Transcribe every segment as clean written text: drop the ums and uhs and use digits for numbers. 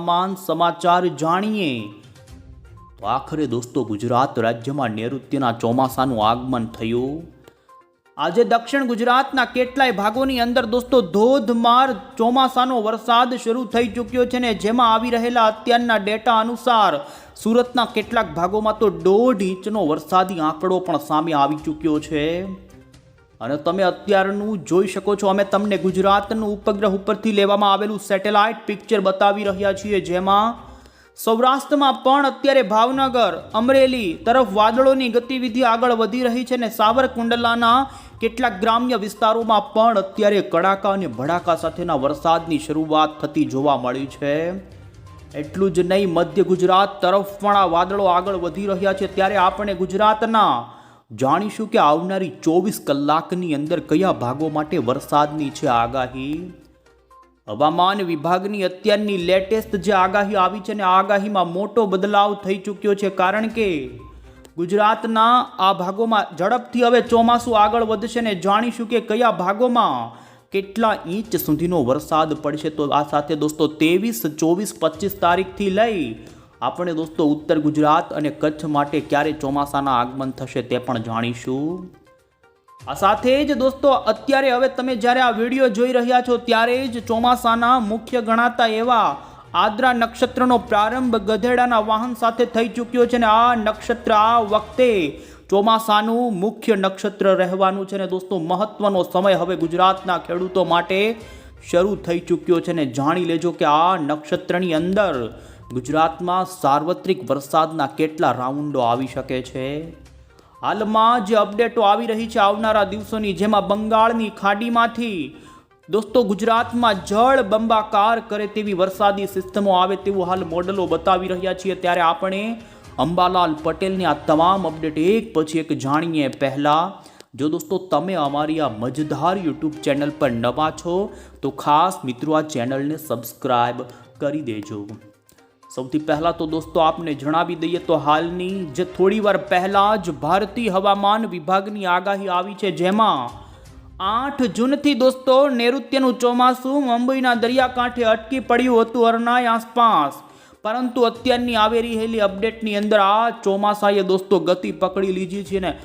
હવામાન સમાચાર જાણીએ તો આખરે દોસ્તો ગુજરાત રાજ્યમાં નૈઋત્યના ચોમાસાનું આગમન થયું। આજે દક્ષિણ ગુજરાતના કેટલાય ભાગોની અંદર દોસ્તો ધોધમાર ચોમાસાનો વરસાદ શરૂ થઈ ચૂક્યો છે ને જેમાં આવી રહેલા અત્યારના ડેટા અનુસાર સુરતના કેટલાક ભાગોમાં તો 1.5 ઇંચનો વરસાદી આંકડો પણ સામે આવી ચૂક્યો છે। અને તમે અત્યારનું જોઈ શકો છો, અમે તમને ગુજરાતનું ઉપગ્રહ ઉપરથી લેવામાં આવેલું સેટેલાઇટ પિક્ચર બતાવી રહ્યા છીએ, જેમાં સૌરાષ્ટ્રમાં પણ અત્યારે ભાવનગર, અમરેલી તરફ વાદળોની ગતિવિધિ આગળ વધી રહી છે ને સાવરકુંડલાના કેટલાક ગ્રામ્ય વિસ્તારોમાં પણ અત્યારે કડાકા અને ભડાકા સાથેના વરસાદની શરૂઆત થતી જોવા મળી છે। એટલું જ નહીં, મધ્ય ગુજરાત તરફ પણ આ વાદળો આગળ વધી રહ્યા છે। ત્યારે આપણે ગુજરાતના જાણીશું કે આવનારી 24 કલાકની અંદર કયા ભાગો માટે વરસાદની છે આગાહી। હવામાન વિભાગની અત્યારની લેટેસ્ટ જે આગાહી આવી છે ને આગાહીમાં મોટો બદલાવ થઈ ચૂક્યો છે, કારણ કે ગુજરાતના આ ભાગોમાં ઝડપથી હવે ચોમાસું આગળ વધશે ને જાણીશું કે કયા ભાગોમાં કેટલા ઇંચ સુધીનો વરસાદ પડશે। તો આ સાથે દોસ્તો 23, 24, 25 તારીખથી લઈ આપણે દોસ્તો ઉત્તર ગુજરાત અને કચ્છ માટે ક્યારે ચોમાસાના આગમન થશે તે પણ જાણીશું। આ સાથે જ દોસ્તો અત્યારે હવે તમે જ્યારે આ વિડીયો જોઈ રહ્યા છો ત્યારે જ ચોમાસાના મુખ્ય ગણાતા એવા આદ્રા નક્ષત્રનો પ્રારંભ ગધેડાના વાહન સાથે થઈ ચૂક્યો છે ને આ નક્ષત્ર આ વખતે ચોમાસાનું મુખ્ય નક્ષત્ર રહેવાનું છે ને દોસ્તો મહત્વનો સમય હવે ગુજરાતના ખેડૂતો માટે શરૂ થઈ ચૂક્યો છે ને જાણી લેજો કે આ નક્ષત્રની અંદર ગુજરાતમાં સાર્વત્રિક વરસાદના કેટલા રાઉન્ડો આવી શકે છે। હાલમાં જે અપડેટો આવી રહી છે આવનારા દિવસોની, જેમાં બંગાળની ખાડીમાંથી દોસ્તો ગુજરાતમાં જળ બંબાકાર કરે તેવી વરસાદી સિસ્ટમો આવે તેવું હાલ મોડલો બતાવી રહ્યા છીએ। ત્યારે આપણે અંબાલાલ પટેલની આ તમામ અપડેટ એક પછી એક જાણીએ। પહેલા જો દોસ્તો તમે અમારી આ મજેદાર યુટ્યુબ ચેનલ પર નવા છો તો ખાસ મિત્રો આ ચેનલને સબસ્ક્રાઇબ કરી દેજો। સૌથી પહેલાં તો દોસ્તો આપને જણાવી દઈએ તો હાલની જે થોડી વાર પહેલાં જ ભારતીય હવામાન વિભાગની આગાહી આવી છે, જેમાં 8 જૂનથી દોસ્તો નૈઋત્યનું ચોમાસું મુંબઈના દરિયાકાંઠે અટકી પડ્યું હતું અરનાઈ આસપાસ, પરંતુ અત્યારની આવી રહેલી અપડેટની અંદર આ ચોમાસાએ દોસ્તો ગતિ પકડી લીધી છે ને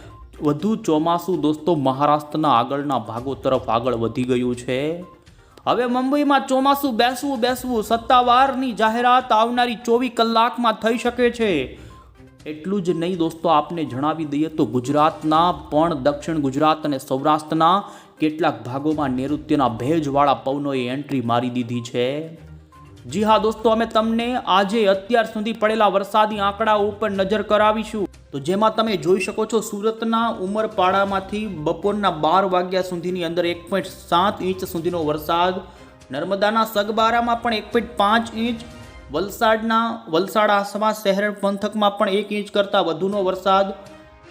વધુ ચોમાસું દોસ્તો મહારાષ્ટ્રના આગળના ભાગો તરફ આગળ વધી ગયું છે। હવે મુંબઈમાં ચોમાસું બેસવું સત્તાવારની જાહેરાત આવનારી 24 કલાકમાં થઈ શકે છે। એટલું જ નહીં દોસ્તો, આપને જણાવી દઈએ તો ગુજરાતના પણ દક્ષિણ ગુજરાત અને સૌરાષ્ટ્રના કેટલાક ભાગોમાં નૈઋત્યના ભેજવાળા પવનોએ એન્ટ્રી મારી દીધી છે। જી હા દોસ્તો, અમે તમને આજે અત્યાર સુધી પડેલા વરસાદી આંકડા ઉપર નજર કરાવીશું, તો જેમાં તમે જોઈ શકો છો સુરતના ઉમરપાડામાંથી બપોરના 12 વાગ્યા સુધીની અંદર 1.7 ઇંચ સુધીનો વરસાદ, નર્મદાના સગબારામાં પણ 1.5 ઇંચ, વલસાડ આસપાસ શહેર પંથકમાં પણ 1 ઇંચ કરતાં વધુનો વરસાદ,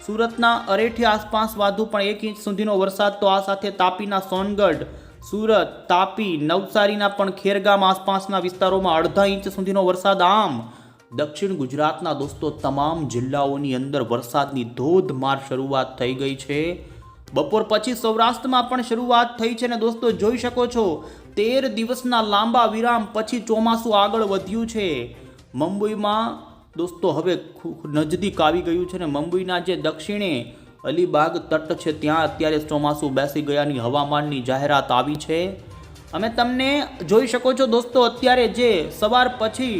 સુરતના અરેઠી આસપાસ વધુ પણ 1 ઇંચ સુધીનો વરસાદ। તો આ સાથે તાપીના સોનગઢ, સુરત, તાપી, નવસારીના પણ ખેરગામ આસપાસના વિસ્તારોમાં 0.5 ઇંચ સુધીનો વરસાદ। આમ દક્ષિણ ગુજરાતના દોસ્તો તમામ જિલ્લાઓની અંદર વરસાદની ધોધમાર શરૂઆત થઈ ગઈ છે। બપોર પછી સૌરાષ્ટ્રમાં પણ શરૂઆત થઈ છે ને દોસ્તો જોઈ શકો છો 13 દિવસના લાંબા વિરામ પછી ચોમાસું આગળ વધ્યું છે। મુંબઈમાં દોસ્તો હવે નજદીક આવી ગયું છે ને મુંબઈના જે દક્ષિણે અલીબાગ તટ છે ત્યાં અત્યારે ચોમાસું બેસી ગયાની હવામાનની જાહેરાત આવી છે। અમે તમને જોઈ શકો છો દોસ્તો અત્યારે જે સવાર પછી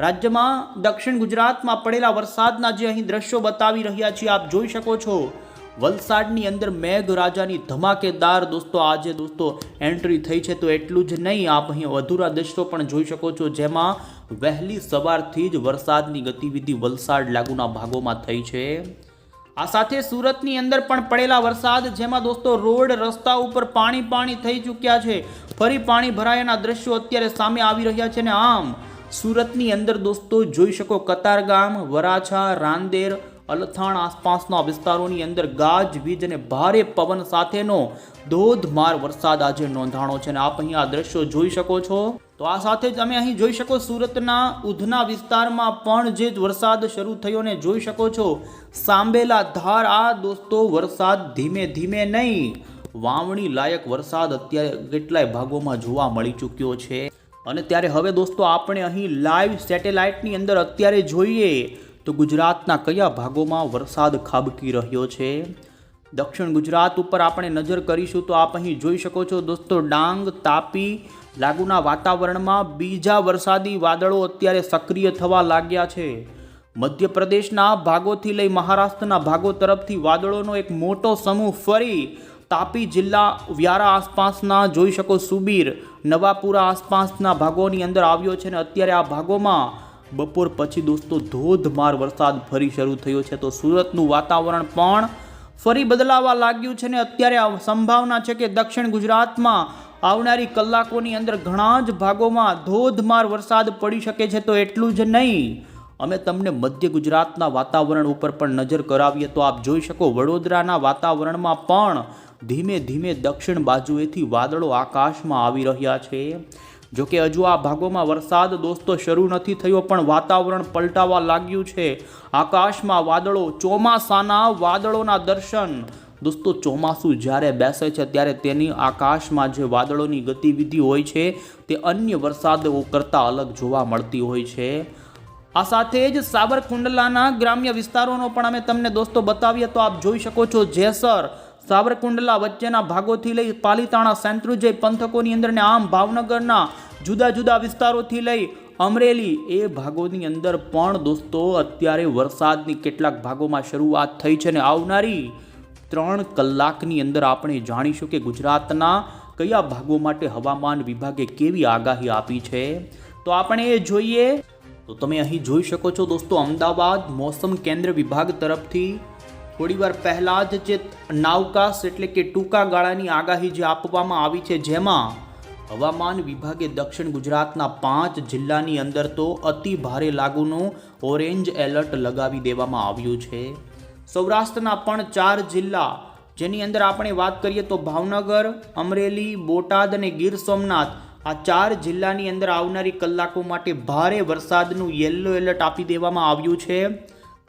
રાજ્યમાં દક્ષિણ ગુજરાતમાં પડેલા વરસાદના જે અહીં દ્રશ્યો બતાવી રહ્યા છીએ આપ જોઈ શકો છો। વલસાડની અંદર મેઘરાજાની ધમાકેદાર દોસ્તો આજે દોસ્તો એન્ટ્રી થઈ છે। તો એટલું જ નહીં, આપ અહીં અધૂરા દ્રશ્યો પણ જોઈ શકો છો, જેમાં વહેલી સવારથી જ વરસાદની ગતિવિધિ વલસાડ લાગુના ભાગોમાં થઈ છે। આ સાથે સુરતની અંદર પણ પડેલા વરસાદ, જેમાં દોસ્તો રોડ રસ્તા ઉપર પાણી થઈ ચૂક્યા છે, ફરી પાણી ભરાયાના દ્રશ્યો અત્યારે સામે આવી રહ્યા છે ને આમ સુરતની અંદર દોસ્તો જોઈ શકો કતારગામ, વરાછા, રાંદેર, અલથાણ આસપાસના વિસ્તારોની અંદર ગાજવીજ અને ભારે પવન સાથેનો ધોધમાર વરસાદ આજે નોંધાણો છે અને આપ અહીં આ દ્રશ્યો જોઈ શકો છો। તો આ સાથે જ અમે અહીં જોઈ શકો સુરતના ઉધના વિસ્તારમાં પણ જે વરસાદ શરૂ થયો ને જોઈ શકો છો સાંબેલા ધાર આ દોસ્તો વરસાદ ધીમે ધીમે નહીં વાવણી લાયક વરસાદ અત્યારે કેટલાય ભાગોમાં જોવા મળી ચૂક્યો છે। અને ત્યારે હવે દોસ્તો આપણે અહીં લાઈવ સેટેલાઇટની અંદર અત્યારે જોઈએ તો ગુજરાતના કયા ભાગોમાં વરસાદ ખાબકી રહ્યો છે। દક્ષિણ ગુજરાત ઉપર આપણે નજર કરીશું તો આપ અહીં જોઈ શકો છો દોસ્તો, ડાંગ, તાપી લાગુના વાતાવરણમાં બીજા વરસાદી વાદળો અત્યારે સક્રિય થવા લાગ્યા છે। મધ્યપ્રદેશના ભાગોથી લઈ મહારાષ્ટ્રના ભાગો તરફથી વાદળોનો એક મોટો સમૂહ ફરી તાપી જિલ્લા, વ્યારા આસપાસના જોઈ શકો સુબીર, નવાપુરા આસપાસના ભાગોની અંદર આવ્યો છે અને અત્યારે આ ભાગોમાં બપોર પછી દોસ્તો ધોધમાર વરસાદ ફરી શરૂ થયો છે। તો સુરતનું વાતાવરણ પણ ફરી બદલાવા લાગ્યું છે ને અત્યારે સંભાવના છે કે દક્ષિણ ગુજરાતમાં આવનારી કલાકોની અંદર ઘણા જ ભાગોમાં ધોધમાર વરસાદ પડી શકે છે। તો એટલું જ નહીં, અમે તમને મધ્ય ગુજરાતના વાતાવરણ ઉપર પણ નજર કરાવીએ તો આપ જોઈ શકો વડોદરાના વાતાવરણમાં પણ ધીમે ધીમે દક્ષિણ બાજુએથી વાદળો આકાશમાં આવી રહ્યા છે। જોકે હજુ આ ભાગોમાં વરસાદ દોસ્તો શરૂ નથી થયો પણ વાતાવરણ પલટાવા લાગ્યું છે। આકાશમાં વાદળો, ચોમાસાના વાદળોના દર્શન દોસ્તો, ચોમાસું જ્યારે બેસે છે ત્યારે તેની આકાશમાં જે વાદળોની ગતિવિધિ હોય છે તે અન્ય વરસાદો કરતાં અલગ જોવા મળતી હોય છે। આ સાથે જ સાવરકુંડલાના ગ્રામ્ય વિસ્તારોનો પણ અમે તમને દોસ્તો બતાવીએ તો આપ જોઈ શકો છો જેસર, સાવરકુંડલા વચ્ચેના ભાગોથી લઈ પાલીતાણા, સેંત્રુજય પંથકોની અંદર ને આમ ભાવનગરના જુદા જુદા વિસ્તારોથી લઈ અમરેલી એ ભાગોની અંદર પણ દોસ્તો અત્યારે વરસાદની કેટલાક ભાગોમાં શરૂઆત થઈ છે ને આવનારી 3 કલાકની અંદર આપણે જાણીશું કે ગુજરાતના કયા ભાગો માટે હવામાન વિભાગે કેવી આગાહી આપી છે। તો આપણે એ જોઈએ તો તમે અહીં જોઈ શકો છો દોસ્તો, અમદાવાદ મોસમ કેન્દ્ર વિભાગ તરફથી થોડીવાર પહેલાં જ જે નાવકાસ એટલે કે ટૂંકા ગાળાની આગાહી જે આપવામાં આવી છે, જેમાં હવામાન વિભાગે દક્ષિણ ગુજરાતના 5 જિલ્લાની અંદર તો અતિ ભારે લાગુનું ઓરેન્જ એલર્ટ લગાવી દેવામાં આવ્યું છે। સૌરાષ્ટ્રના પણ 4 જિલ્લા, જેની અંદર આપણે વાત કરીએ તો ભાવનગર, અમરેલી, બોટાદ અને ગીર સોમનાથ, આ 4 જિલ્લાની અંદર આવનારી કલાકો માટે ભારે વરસાદનું યલો એલર્ટ આપી દેવામાં આવ્યું છે।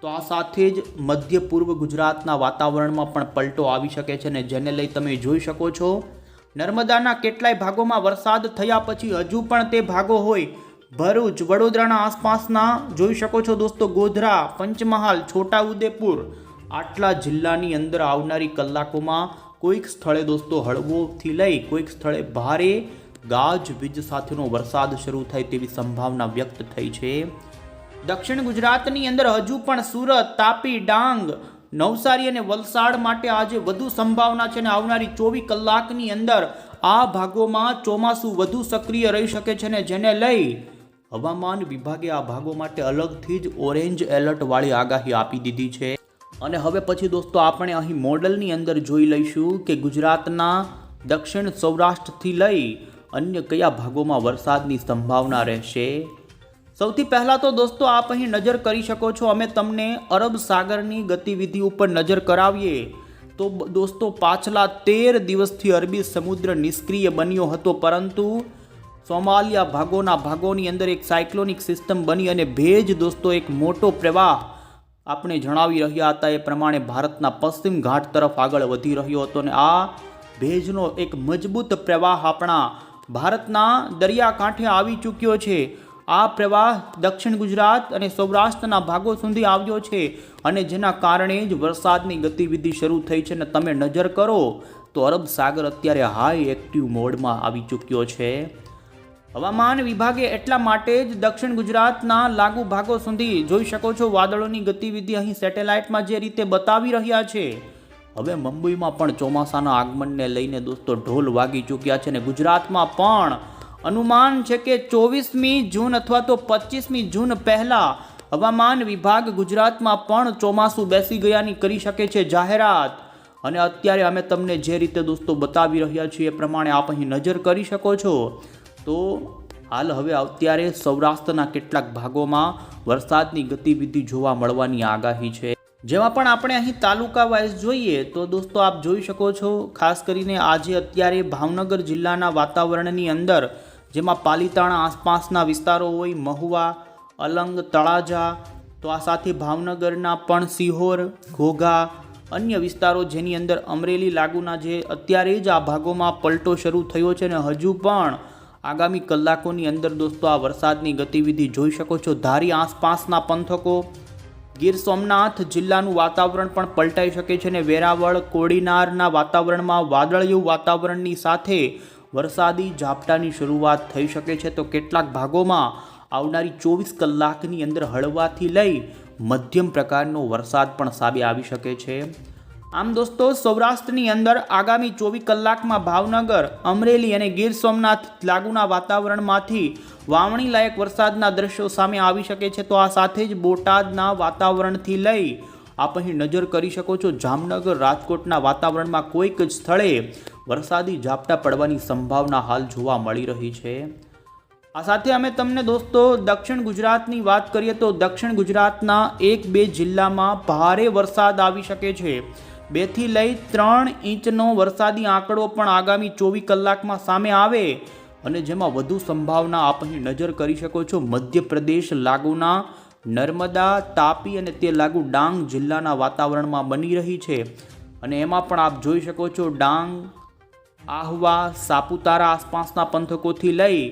તો આ સાથે જ મધ્ય પૂર્વ ગુજરાતના વાતાવરણમાં પણ પલટો આવી શકે છે ને જેને લઈ તમે જોઈ શકો છો નર્મદાના કેટલાય ભાગોમાં વરસાદ થયા પછી હજુ પણ તે ભાગો હોય ભરૂચ, વડોદરાના આસપાસના જોઈ શકો છો દોસ્તો, ગોધરા, પંચમહાલ, છોટાઉદેપુર, આટલા જિલ્લાની અંદર આવનારી કલાકોમાં કોઈક સ્થળે દોસ્તો હળવોથી લઈ કોઈક સ્થળે ભારે ગાજવીજ સાથેનો વરસાદ શરૂ થાય તેવી સંભાવના વ્યક્ત થઈ છે। દક્ષિણ ગુજરાતની અંદર હજુ પણ સુરત, તાપી, ડાંગ, નવસારી અને વલસાડ માટે આજે વધુ સંભાવના છે અને આવનારી 24 કલાકની અંદર આ ભાગોમાં ચોમાસું વધુ સક્રિય રહી શકે છે ને જેને લઈ હવામાન વિભાગે આ ભાગો માટે અલગથી જ ઓરેન્જ એલર્ટ વાળી આગાહી આપી દીધી છે। અને હવે પછી દોસ્તો આપણે અહીં મોડલની અંદર જોઈ લઈશું કે ગુજરાતના દક્ષિણ સૌરાષ્ટ્રથી લઈ અન્ય કયા ભાગોમાં વરસાદની સંભાવના રહેશે। સૌથી પહેલાં તો દોસ્તો આપ અહીં નજર કરી શકો છો, અમે તમને અરબ સાગરની ગતિવિધિ ઉપર નજર કરાવીએ તો દોસ્તો પાછલા 13 દિવસથી અરબી સમુદ્ર નિષ્ક્રિય બન્યો હતો, પરંતુ સોમાલિયા ભાગોની અંદર એક સાયક્લોનિક સિસ્ટમ બની અને ભેજ દોસ્તો એક મોટો પ્રવાહ આપણે જણાવી રહ્યા હતા એ પ્રમાણે ભારતના પશ્ચિમ ઘાટ તરફ આગળ વધી રહ્યો હતો અને આ ભેજનો એક મજબૂત પ્રવાહ આપણા ભારતના દરિયાકાંઠે આવી ચૂક્યો છે। આ પ્રવાહ દક્ષિણ ગુજરાત અને સૌરાષ્ટ્રના ભાગો સુધી આવ્યો છે અને જેના કારણે જ વરસાદની ગતિવિધિ શરૂ થઈ છે અને તમે નજર કરો તો અરબ સાગર અત્યારે હાઈ એક્ટિવ મોડમાં આવી ચૂક્યો છે। હવામાન વિભાગે એટલા માટે જ દક્ષિણ ગુજરાતના લાગુ ભાગો સુધી જોઈ શકો છો વાદળોની ગતિવિધિ અહીં સેટેલાઇટમાં જે રીતે બતાવી રહ્યા છે, હવે મુંબઈમાં પણ ચોમાસાના આગમનને લઈને દોસ્તો ઢોલ વાગી ચૂક્યા છે અને ગુજરાતમાં પણ અનુમાન છે કે 24મી જૂન અથવા તો 25મી જૂન પહેલાં હવામાન વિભાગ ગુજરાતમાં પણ ચોમાસું બેસી ગયાની કરી શકે છે જાહેરાત। અને અત્યારે અમે તમને જે રીતે દોસ્તો બતાવી રહ્યા છીએ એ પ્રમાણે આપ અહીં નજર કરી શકો છો તો હાલ હવે અત્યારે સૌરાષ્ટ્રના કેટલાક ભાગોમાં વરસાદની ગતિવિધિ જોવા મળવાની આગાહી છે। જેમાં પણ આપણે અહીં તાલુકા વાઇઝ જોઈએ તો દોસ્તો આપ જોઈ શકો છો, ખાસ કરીને આજે અત્યારે ભાવનગર જિલ્લાના વાતાવરણની અંદર જેમાં પાલીતાણા આસપાસના વિસ્તારો હોય, મહુવા, અલંગ, તળાજા, તો આ સાથે ભાવનગરના પણ સિહોર, ઘોઘા, અન્ય વિસ્તારો જેની અંદર અમરેલી લાગુના જે અત્યારે જ આ ભાગોમાં પલટો શરૂ થયો છે અને હજુ પણ આગામી કલાકોની અંદર દોસ્તો આ વરસાદની ગતિવિધિ જોઈ શકો છો. ધારી આસપાસના પંથકો, ગીર સોમનાથ જિલ્લાનું વાતાવરણ પણ પલટાઈ શકે છે અને વેરાવળ, કોડીનારના વાતાવરણમાં વાદળિયું વાતાવરણની સાથે વરસાદી ઝાપટાની શરૂઆત થઈ શકે છે. તો કેટલાક ભાગોમાં આવનારી 24 કલાકની અંદર હળવાથી લઈ મધ્યમ પ્રકારનો વરસાદ પણ સામે આવી શકે છે. આમ દોસ્તો સૌરાષ્ટ્રની અંદર આગામી 24 કલાકમાં ભાવનગર, અમરેલી અને ગીર સોમનાથ લાગુના વાતાવરણમાંથી વાવણી લાયક વરસાદના દ્રશ્યો સામે આવી શકે છે. તો આ સાથે જ બોટાદના વાતાવરણથી લઈ આપ અહીં નજર કરી શકો છો. જામનગર, રાજકોટના વાતાવરણમાં કોઈક જ સ્થળે વરસાદી ઝાપટા પડવાની સંભાવના હાલ જોવા મળી રહી છે. આ સાથે અમે તમને દોસ્તો દક્ષિણ ગુજરાતની વાત કરીએ તો દક્ષિણ ગુજરાતના 1-2 જિલ્લામાં ભારે વરસાદ આવી શકે છે. 2 થી લઈ 3 ઇંચનો વરસાદી આંકડો પણ આગામી 24 કલાકમાં સામે આવે અને જેમાં વધુ સંભાવના આપ અહીં નજર કરી શકો છો. મધ્યપ્રદેશ લાગુના નર્મદા, તાપી અને તે લાગુ ડાંગ જિલ્લાના વાતાવરણમાં બની રહી છે અને એમાં પણ આપ જોઈ શકો છો ડાંગ, આહવા, સાપુતારા આસપાસના પંથકોથી લઈ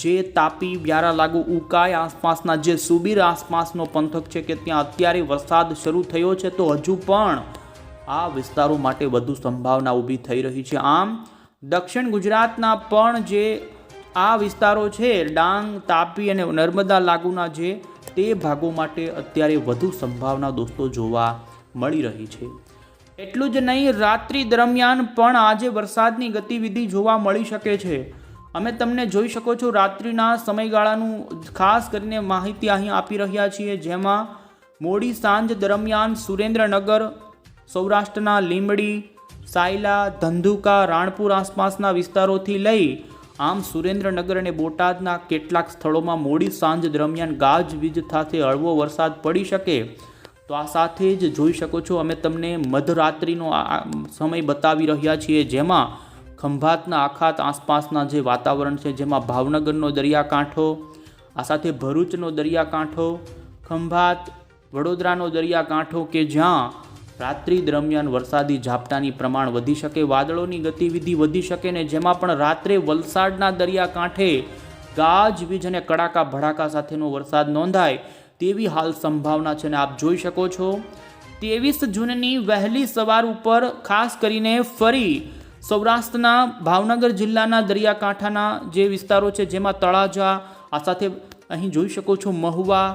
જે તાપી, વ્યારા લાગુ ઉકાઈ આસપાસના જે સુબીર આસપાસનો પંથક છે કે ત્યાં અત્યારે વરસાદ શરૂ થયો છે. તો હજુ પણ આ વિસ્તારો માટે વધુ સંભાવના ઊભી થઈ રહી છે. આમ દક્ષિણ ગુજરાતના પણ જે આ વિસ્તારો છે ડાંગ, તાપી અને નર્મદા લાગુના જે તે ભાગો માટે અત્યારે વધુ સંભાવના દોસ્તો જોવા મળી રહી છે. એટલું જ નહીં, રાત્રિ દરમિયાન પણ આજે વરસાદની ગતિવિધિ જોવા મળી શકે છે. અમે તમને જોઈ શકો છો રાત્રિના સમયગાળાનું ખાસ કરીને માહિતી અહીં આપી રહ્યા છીએ, જેમાં મોડી સાંજ દરમિયાન સુરેન્દ્રનગર, સૌરાષ્ટ્રના લીંબડી, સાયલા, ધંધુકા, રાણપુર આસપાસના વિસ્તારોથી લઈ આમ સુરેન્દ્રનગર અને બોટાદના કેટલાક સ્થળોમાં મોડી સાંજ દરમિયાન ગાજવીજ સાથે હળવો વરસાદ પડી શકે. તો આ સાથે જ જોઈ શકો છો અમે તમને મધરાત્રિનો સમય બતાવી રહ્યા છીએ, જેમાં ખંભાતના આખાત આસપાસના જે વાતાવરણ છે, જેમાં ભાવનગરનો દરિયાકાંઠો, આ સાથે ભરૂચનો દરિયાકાંઠો, ખંભાત, વડોદરાનો દરિયાકાંઠો કે જ્યાં રાત્રિ દરમિયાન વરસાદી ઝાપટાની પ્રમાણ વધી શકે, વાદળોની ગતિવિધિ વધી શકે ને જેમાં પણ રાત્રે વલસાડના દરિયાકાંઠે ગાજવીજ અને કડાકા ભડાકા સાથેનો વરસાદ નોંધાય તેવી હાલ સંભાવના છે. અને આપ જોઈ શકો છો 23 જૂનની વહેલી સવાર ઉપર ખાસ કરીને ફરી સૌરાષ્ટ્રના ભાવનગર જિલ્લાના દરિયાકાંઠાના જે વિસ્તારો છે જેમાં તળાજા, આ સાથે અહીં જોઈ શકો છો મહુવા,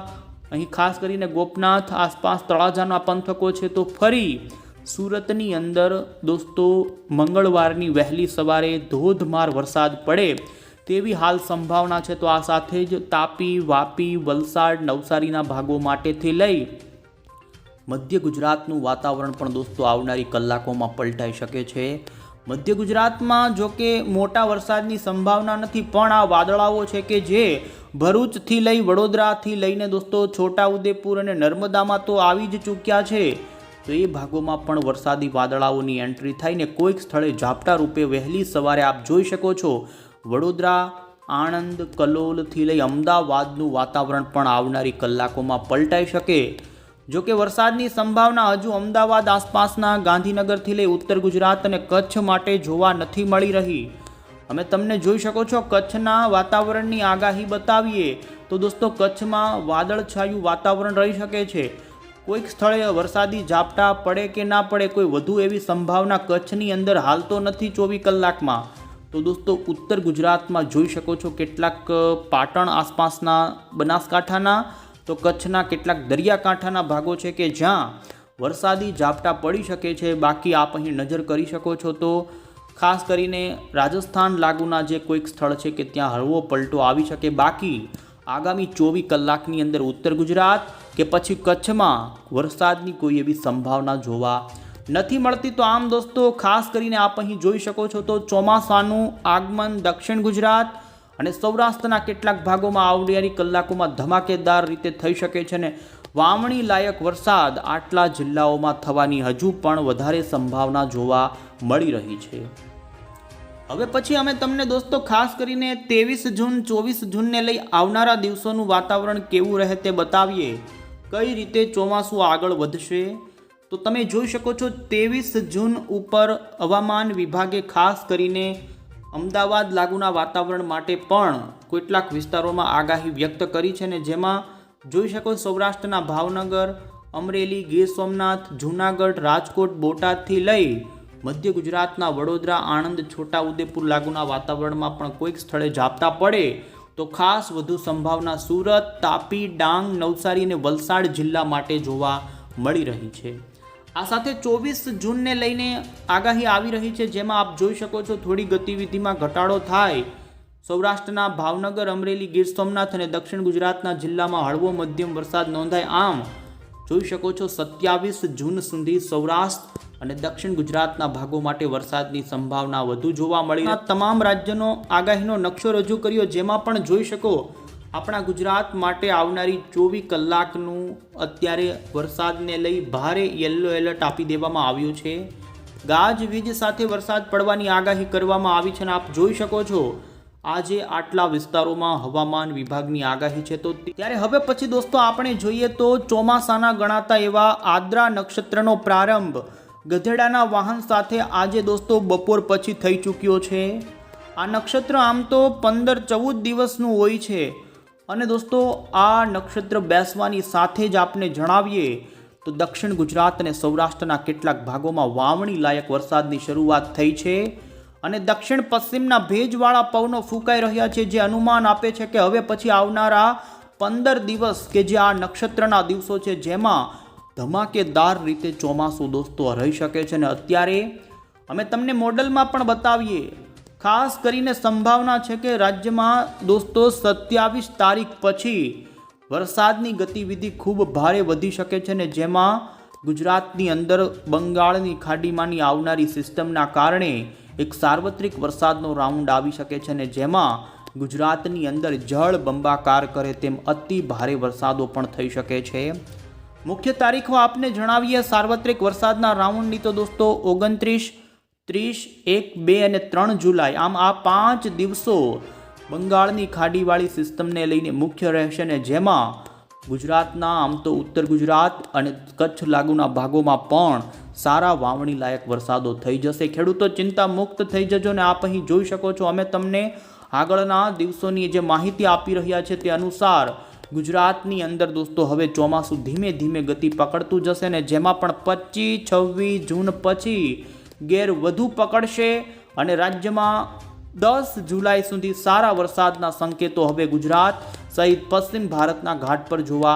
અહીં ખાસ કરીને ગોપનાથ આસપાસ તળાજાના પંથકો છે. તો ફરી સુરતની અંદર દોસ્તો મંગળવારની વહેલી સવારે ધોધમાર વરસાદ પડે તેવી હાલ સંભાવના છે. તો આ સાથે જ તાપી, વાપી, વલસાડ, નવસારીના ભાગો માટેથી લઈ મધ્ય ગુજરાતનું વાતાવરણ પણ દોસ્તો આવનારી કલાકોમાં પલટાઈ શકે છે. મધ્ય ગુજરાતમાં જો કે મોટા વરસાદની સંભાવના નથી, પણ આ વાદળાઓ છે કે જે ભરૂચથી લઈ વડોદરાથી લઈને દોસ્તો છોટાઉદેપુર અને નર્મદામાં તો આવી જ ચૂક્યા છે. તો એ ભાગોમાં પણ વરસાદી વાદળાઓની એન્ટ્રી થઈને કોઈક સ્થળે ઝાપટા રૂપે વહેલી સવારે આપ જોઈ શકો છો વડોદરા, આણંદ, કલોલથી લઈ અમદાવાદનું વાતાવરણ પણ આવનારી કલાકોમાં પલટાઈ શકે. જો કે વરસાદની સંભાવના હજુ અમદાવાદ આસપાસના ગાંધીનગરથી લઈ ઉત્તર ગુજરાત અને કચ્છ માટે જોવા નથી મળી રહી. અમે તમને જોઈ શકો છો કચ્છના વાતાવરણની આગાહી બતાવીએ તો દોસ્તો કચ્છમાં વાદળછાયું વાતાવરણ રહી શકે છે. કોઈક સ્થળે વરસાદી ઝાપટા પડે કે ના પડે કોઈ વધુ એવી સંભાવના કચ્છની અંદર હાલ તો નથી 24 કલાકમાં. તો દોસ્તો ઉત્તર ગુજરાતમાં જોઈ શકો છો કેટલાક પાટણ આસપાસના બનાસકાંઠાના, તો કચ્છના કેટલાક દરિયાકાંઠાના ભાગો છે કે જ્યાં વરસાદી ઝાપટા પડી શકે છે. બાકી આપ અહીં નજર કરી શકો છો તો ખાસ કરીને રાજસ્થાન લાગુના જે કોઈક સ્થળ છે કે ત્યાં હળવો પલટો આવી શકે. બાકી આગામી 24 કલાકની અંદર ઉત્તર ગુજરાત કે પછી કચ્છમાં વરસાદની કોઈ એવી સંભાવના જોવા નથી મળતી. તો આમ દોસ્તો ખાસ કરીને આપ અહીં જોઈ શકો છો તો ચોમાસાનું આગમન દક્ષિણ ગુજરાત અને સૌરાષ્ટ્રના કેટલાક ભાગોમાં આવનારી કલાકોમાં ધમાકેદાર રીતે થઈ શકે છે અને વાવણી લાયક વરસાદ આટલા જિલ્લાઓમાં થવાની હજુ પણ વધારે સંભાવના જોવા મળી રહી છે. હવે પછી અમે તમને દોસ્તો ખાસ કરીને 23 જૂન 24 જૂનને લઈ આવનારા દિવસોનું વાતાવરણ કેવું રહે તે બતાવીએ, કઈ રીતે ચોમાસું આગળ વધશે. તો તમે જોઈ શકો છો 23 જૂન ઉપર હવામાન વિભાગે ખાસ કરીને અમદાવાદ લાગુના વાતાવરણ માટે પણ કેટલાક વિસ્તારોમાં આગાહી વ્યક્ત કરી છે ને જેમાં જોઈ શકો સૌરાષ્ટ્રના ભાવનગર, અમરેલી, ગીર સોમનાથ, જૂનાગઢ, રાજકોટ, બોટાદથી લઈ મધ્ય ગુજરાતના વડોદરા, આણંદ, છોટાઉદેપુર લાગુના વાતાવરણમાં પણ કોઈક સ્થળે ઝાપટા પડે તો ખાસ વધુ સંભાવના સુરત, તાપી, ડાંગ, નવસારી અને વલસાડ જિલ્લા માટે જોવા મળી રહી છે. આ સાથે 24 જૂનને લઈને આગાહી આવી રહી છે જેમાં આપ જોઈ શકો છો થોડી ગતિવિધિમાં ઘટાડો થાય. સૌરાષ્ટ્રના ભાવનગર, અમરેલી, ગીર સોમનાથ અને દક્ષિણ ગુજરાતના જિલ્લામાં હળવો મધ્યમ વરસાદ નોંધાય. આમ જોઈ શકો છો 27 જૂન સુધી સૌરાષ્ટ્ર અને દક્ષિણ ગુજરાતના ભાગો માટે વરસાદની સંભાવના વધુ જોવા મળી. તમામ રાજ્યનો આગાહીનો નકશો રજૂ કર્યો જેમાં પણ જોઈ શકો આપણા ગુજરાત માટે આવનારી 24 કલાકનું અત્યારે વરસાદને લઈ ભારે યલો એલર્ટ આપી દેવામાં આવ્યું છે. ગાજવીજ સાથે વરસાદ પડવાની આગાહી કરવામાં આવી છે અને આપ જોઈ શકો છો આજે આટલા વિસ્તારોમાં હવામાન વિભાગની આગાહી છે. તો ત્યારે હવે પછી દોસ્તો આપણે જોઈએ તો ચોમાસાના ગણાતા એવા આદ્રા નક્ષત્રનો પ્રારંભ ગધેડાના વાહન સાથે આજે દોસ્તો બપોર પછી થઈ ચૂક્યો છે. આ નક્ષત્ર આમ તો 15-14 દિવસનું હોય છે અને દોસ્તો આ નક્ષત્ર બેસવાની સાથે જ આપણે જણાવીએ તો દક્ષિણ ગુજરાત અને સૌરાષ્ટ્રના કેટલાક ભાગોમાં વાવણી લાયક વરસાદની શરૂઆત થઈ છે અને દક્ષિણ પશ્ચિમના ભેજવાળા પવનો ફૂંકાઈ રહ્યા છે જે અનુમાન આપે છે કે હવે પછી આવનારા 15 દિવસ કે જે આ નક્ષત્રના દિવસો છે જેમાં ધમાકેદાર રીતે ચોમાસું દોસ્તો રહી શકે છે. અને અત્યારે અમે તમને મોડલમાં પણ બતાવીએ, ખાસ કરીને સંભાવના છે કે રાજ્યમાં દોસ્તો 27 તારીખ પછી વરસાદની ગતિવિધિ ખૂબ ભારે વધી શકે છે ને જેમાં ગુજરાતની અંદર બંગાળની ખાડીમાંની આવનારી સિસ્ટમના કારણે એક સાર્વત્રિક વરસાદનો રાઉન્ડ આવી શકે છે ને જેમાં ગુજરાતની અંદર જળ બંબાકાર કરે તેમ અતિ ભારે વરસાદો પણ થઈ શકે છે. મુખ્ય તારીખો આપને જણાવીએ સાર્વત્રિક વરસાદના રાઉન્ડની તો દોસ્તો 29, 30, 1, 2 અને 3 જુલાઈ. આમ આ 5 દિવસો બંગાળની ખાડીવાળી સિસ્ટમને લઈને મુખ્ય રહેશે ને જેમાં ગુજરાતના આમ તો ઉત્તર ગુજરાત અને કચ્છ લાગુના ભાગોમાં પણ સારા વાવણી લાયક વરસાદો થઈ જશે. ખેડૂતો ચિંતા મુક્ત થઈ જજો ને આપ અહીં જોઈ શકો છો અમે તમને આગળના દિવસોની જે માહિતી આપી રહ્યા છે તે અનુસાર ગુજરાતની અંદર દોસ્તો હવે ચોમાસું ધીમે ધીમે ગતિ પકડતું જશે ને જેમાં પણ 25-26 જૂન પછી ગેર વધુ પકડશે અને રાજ્યમાં 10 જુલાઈ સુધી સારા વરસાદના સંકેતો હવે ગુજરાત સહિત પશ્ચિમ ભારતના ઘાટ પર જોવા